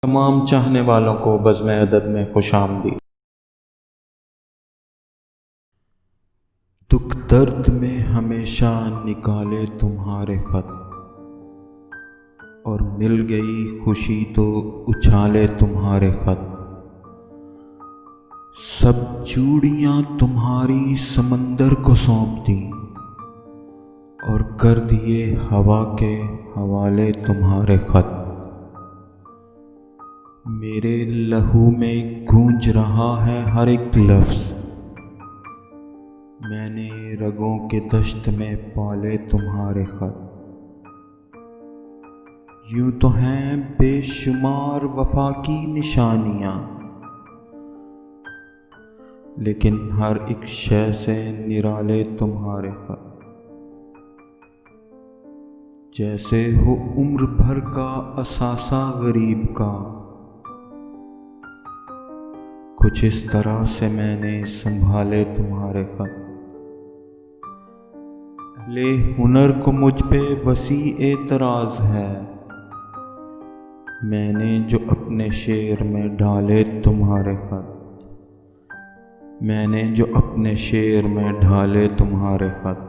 تمام چاہنے والوں کو بزم ادب میں خوش آمدید۔ دکھ درد میں ہمیشہ نکالے تمہارے خط، اور مل گئی خوشی تو اچھالے تمہارے خط۔ سب چوڑیاں تمہاری سمندر کو سونپ دیں، اور کر دیے ہوا کے حوالے تمہارے خط۔ میرے لہو میں گونج رہا ہے ہر ایک لفظ، میں نے رگوں کے دشت میں پالے تمہارے خط۔ یوں تو ہیں بے شمار وفا کی نشانیاں، لیکن ہر ایک شے سے نرالے تمہارے خط۔ جیسے ہو عمر بھر کا اثاثہ غریب کا، کچھ اس طرح سے میں نے سنبھالے تمہارے خط۔ اہل ہنر کو مجھ پہ وسیع اعتراض ہے، میں نے جو اپنے شعر میں ڈھالے تمہارے خط۔ میں نے جو اپنے شعر میں ڈھالے تمہارے خط۔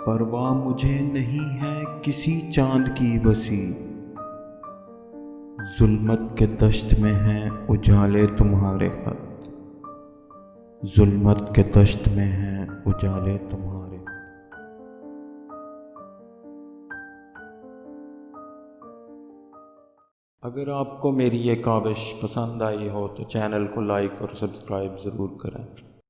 پرواہ مجھے نہیں ہے کسی چاند کی وسیع، ظلمت کے دشت میں ہیں اجالے تمہارے خط۔ ظلمت کے دشت میں ہیں اجالے تمہارے خط۔ اگر آپ کو میری یہ کاوش پسند آئی ہو تو چینل کو لائک اور سبسکرائب ضرور کریں۔